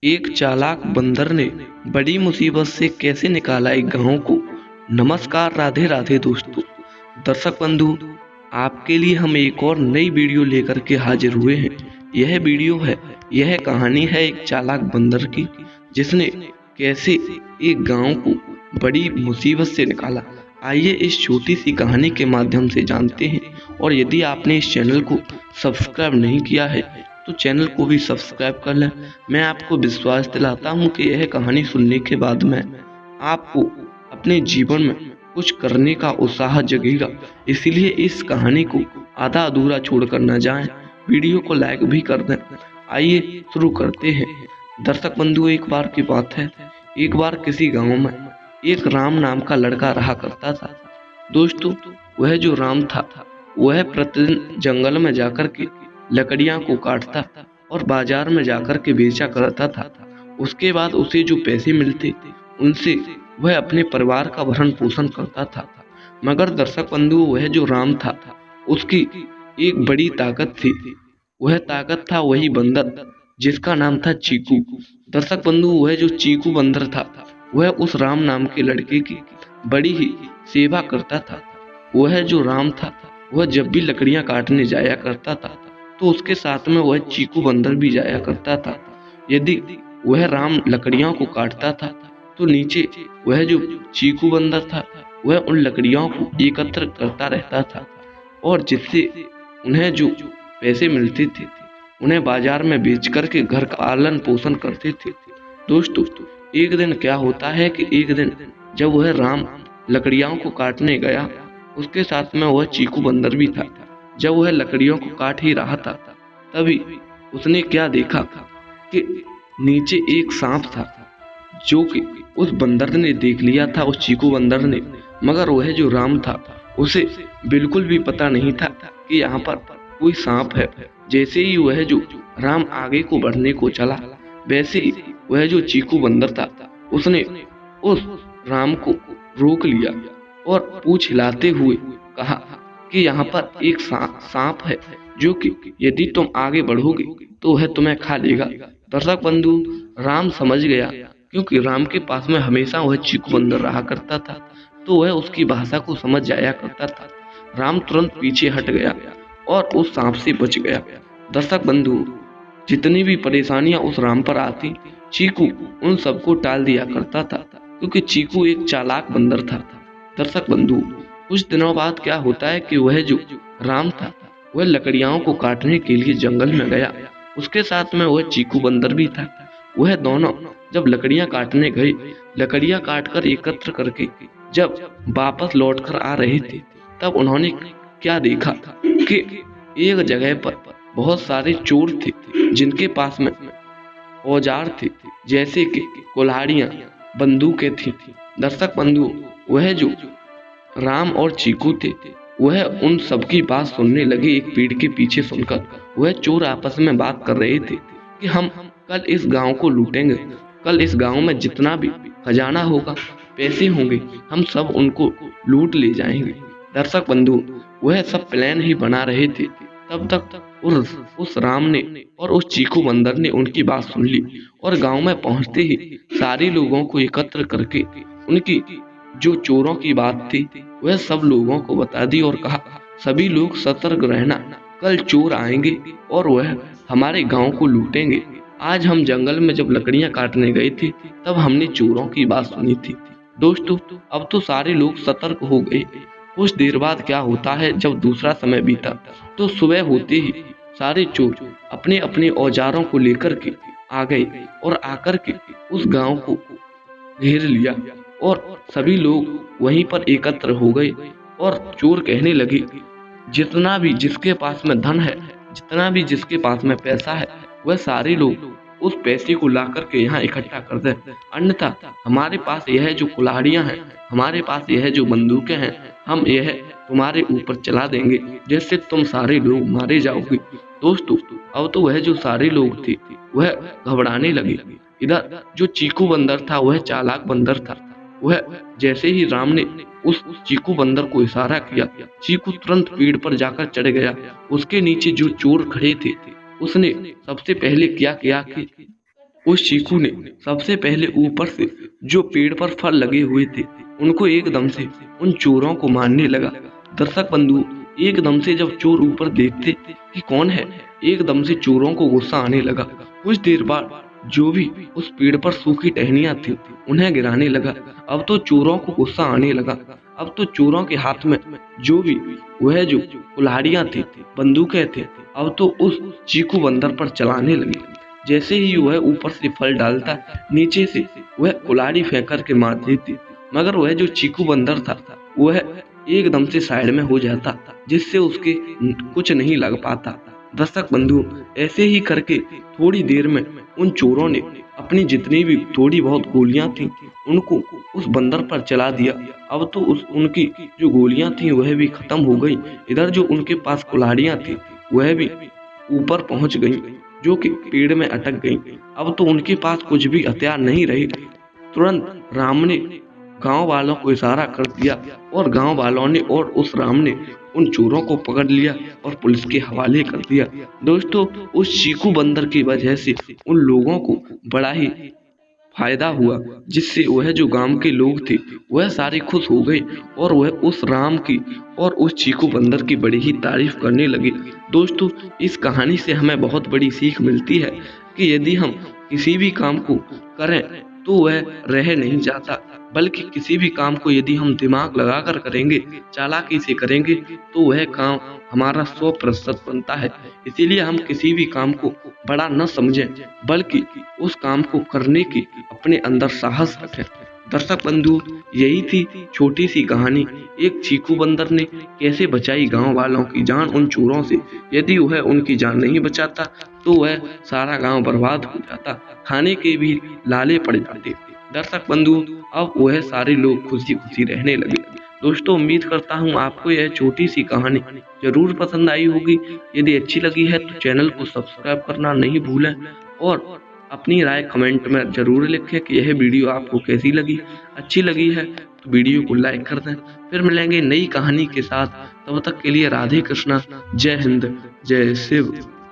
एक चालाक बंदर ने बड़ी मुसीबत से कैसे निकाला एक गांव को। नमस्कार, राधे राधे दोस्तों। दर्शक बंधु, आपके लिए हम एक और नई वीडियो लेकर के हाजिर हुए हैं। यह कहानी है एक चालाक बंदर की, जिसने कैसे एक गांव को बड़ी मुसीबत से निकाला। आइए इस छोटी सी कहानी के माध्यम से जानते हैं। और यदि आपने इस चैनल को सब्सक्राइब नहीं किया है तो चैनल को भी सब्सक्राइब कर लें। मैं आपको विश्वास दिलाता हूं कि यह कहानी सुनने के बाद में आपको अपने जीवन में कुछ करने का उत्साह जगेगा। इसीलिए इस कहानी को आधा अधूरा छोड़कर न जाएं, वीडियो को लाइक भी कर दें। आइए शुरू करते हैं। दर्शक बंधु, एक बार की बात है, एक बार किसी गांव में एक राम नाम का लड़का रहा करता था। दोस्तों, वह जो राम था वह प्रतिदिन जंगल में जाकर के लकड़ियां को काटता और बाजार में जाकर के बेचा करता था। उसके बाद उसे जो पैसे मिलते उनसे वह अपने परिवार का भरण पोषण करता था। मगर दर्शक बंधु, वह जो राम था उसकी एक बड़ी ताकत थी। वह ताकत था वही बंदर जिसका नाम था चीकू। दर्शक बंधु, वह जो चीकू बंदर था वह उस राम नाम के लड़के की बड़ी ही सेवा करता था। वह जो राम था वह जब भी लकड़ियां काटने जाया करता था तो उसके साथ में वह चीकू बंदर भी जाया करता था। यदि वह राम लकड़ियों को काटता था तो नीचे वह जो चीकू बंदर था वह उन लकड़ियों को एकत्र करता रहता था, और जिससे उन्हें जो पैसे मिलते थे उन्हें बाजार में बेच करके घर का पालन पोषण करते थे। दोस्तों, एक दिन क्या होता है कि एक दिन जब वह राम लकड़ियों को काटने गया, उसके साथ में वह चीकू बंदर भी था। जब वह लकड़ियों को काट ही रहा था तभी उसने क्या देखा कि नीचे एक सांप था, जो कि उस बंदर ने देख लिया था, उस चीकू बंदर ने। मगर वह जो राम था उसे बिल्कुल भी पता नहीं था कि यहाँ पर कोई सांप है। जैसे ही वह जो राम आगे को बढ़ने को चला, वैसे ही वह जो चीकू बंदर था उसने उस राम को रोक लिया और पूंछ हिलाते हुए कहा कि यहाँ पर एक सांप है, जो कि यदि तुम आगे बढ़ोगे तो वह तुम्हें खा लेगा। दर्शक बंधु, राम समझ गया, क्योंकि राम के पास में हमेशा वह चीकू बंदर रहा करता था, तो वह उसकी भाषा को समझ जाया करता था। राम तुरंत पीछे हट गया और उस सांप से बच गया। दर्शक बंधु, जितनी भी परेशानियां उस राम पर आती, चीकू उन सबको टाल दिया करता था, क्योंकि चीकू एक चालाक बंदर था। दर्शक बंधु, कुछ दिनों बाद क्या होता है कि वह जो राम था वह लकड़ियों को काटने के लिए जंगल में गया। उसके साथ में वह चीकू बंदर भी था। वह दोनों जब लकड़ियां काटने गए, लकड़ियां काटकर एकत्र करके जब वापस लौटकर आ रहे थे, तब उन्होंने क्या देखा कि एक जगह पर बहुत सारे चोर थे, जिनके पास में औजार थे, जैसे कि कुल्हाड़ियां, बंदूकें थी। दर्शक बंधु, वह जो राम और चीकू थे वह उन सबकी बात सुनने लगे। एक पेड़ के पीछे सुनकर वह चोर आपस में बात कर रहे थे कि हम कल इस गांव को लूटेंगे, कल इस गांव में जितना भी खजाना होगा, पैसे होंगे, हम सब उनको लूट ले जाएंगे। दर्शक बंधु, वह सब प्लान ही बना रहे थे। तब तक उस राम ने और उस चीकू बंदर ने उनकी बात सुन ली, और गांव में पहुंचते ही सारे लोगों को एकत्र करके उनकी जो चोरों की बात थी वह सब लोगों को बता दी और कहा, सभी लोग सतर्क रहना, कल चोर आएंगे और वह हमारे गांव को लूटेंगे। आज हम जंगल में जब लकड़ियां काटने गए थे तब हमने चोरों की बात सुनी थी। दोस्तों, अब तो सारे लोग सतर्क हो गए। कुछ देर बाद क्या होता है, जब दूसरा समय बीता तो सुबह होते ही सारे चोर अपने अपने औजारों को लेकर के आ गए और आकर के उस गांव को घेर लिया, और सभी लोग वहीं पर एकत्र हो गए। और चोर कहने लगे, जितना भी जिसके पास में धन है, जितना भी जिसके पास में पैसा है, वह सारे लोग उस पैसे को ला करके यहाँ इकट्ठा कर दे, अन्यथा हमारे पास यह जो कुल्हाड़ियां हैं, हमारे पास यह जो बंदूकें हैं, हम यह तुम्हारे ऊपर चला देंगे, जिससे तुम सारे लोग मारे जाओगे। दोस्तों, अब तो वह जो सारे लोग थे वह घबराने लगे। इधर जो चीकू बंदर था वह चालाक बंदर था। वह जैसे ही राम ने उस चीकू बंदर को इशारा किया, चीकू तुरंत पेड़ पर जाकर चढ़ गया। उसके नीचे जो चोर खड़े थे उसने सबसे पहले क्या किया कि उस चीकू ने सबसे पहले ऊपर से जो पेड़ पर फल लगे हुए थे उनको एकदम से उन चोरों को मारने लगा। दर्शक बंधु, एकदम से जब चोर ऊपर देखते कि कौन है, एकदम से चोरों को गुस्सा आने लगा। कुछ देर बाद जो भी उस पेड़ पर सूखी टहनियां थी उन्हें गिराने लगा। अब तो चोरों को गुस्सा आने लगा। अब तो चोरों के हाथ में जो भी वह जो कुल्हाड़ियां थी, बंदूकें थे, अब तो उस चीकू बंदर पर चलाने लगे। जैसे ही वह ऊपर से फल डालता, नीचे से वह कुल्हाड़ी फेंक कर के मार देती, मगर वह जो चीकू बंदर था वह एकदम से साइड में हो जाता, जिससे उसके कुछ नहीं लग पाता। दर्शक बंधु, ऐसे ही करके थोड़ी देर में उन चोरों ने अपनी जितनी भी थोड़ी बहुत गोलियां थीं उनको उस बंदर पर चला दिया। अब तो उनकी जो गोलियां थीं वह भी खत्म हो गई। इधर जो उनके पास कुल्हाड़ियां थी वह भी ऊपर पहुंच गईं, जो कि पेड़ में अटक गईं। अब तो उनके पास कुछ भी हथियार नहीं रहे। तुरंत राम ने गांव वालों को इशारा कर दिया और गांव वालों ने और उस राम ने उन चोरों को पकड़ लिया और पुलिस के हवाले कर दिया। दोस्तों, उस चीकू बंदर की वजह से उन लोगों को बड़ा ही फायदा हुआ, जिससे वह जो गांव के लोग थे वह सारे खुश हो गए और वह उस राम की और उस चीकू बंदर की बड़ी ही तारीफ करने लगे। दोस्तों, इस कहानी से हमें बहुत बड़ी सीख मिलती है कि यदि हम किसी भी काम को करें तो वह रह नहीं जाता, बल्कि किसी भी काम को यदि हम दिमाग लगाकर करेंगे, चालाकी से करेंगे, तो वह काम हमारा 100% बनता है। इसीलिए हम किसी भी काम को बड़ा न समझें, बल्कि उस काम को करने की अपने अंदर साहस रखें। दर्शक बंधु, यही थी छोटी सी कहानी। एक चीकू बंदर ने कैसे बचाई गांव वालों की जान उन चोरों से। यदि वह उनकी जान नहीं बचाता तो वह सारा गांव बर्बाद हो जाता, खाने के भी लाले पड़ जाते। दर्शक बंधु, अब वह सारे लोग खुशी खुशी रहने लगे। दोस्तों, उम्मीद करता हूँ आपको यह छोटी सी कहानी जरूर पसंद आई होगी। यदि अच्छी लगी है तो चैनल को सब्सक्राइब करना नहीं भूलें और अपनी राय कमेंट में जरूर लिखें कि यह वीडियो आपको कैसी लगी। अच्छी लगी है तो वीडियो को लाइक कर दें। फिर मिलेंगे नई कहानी के साथ, तब तक के लिए राधे कृष्णा, जय हिंद, जय शिव।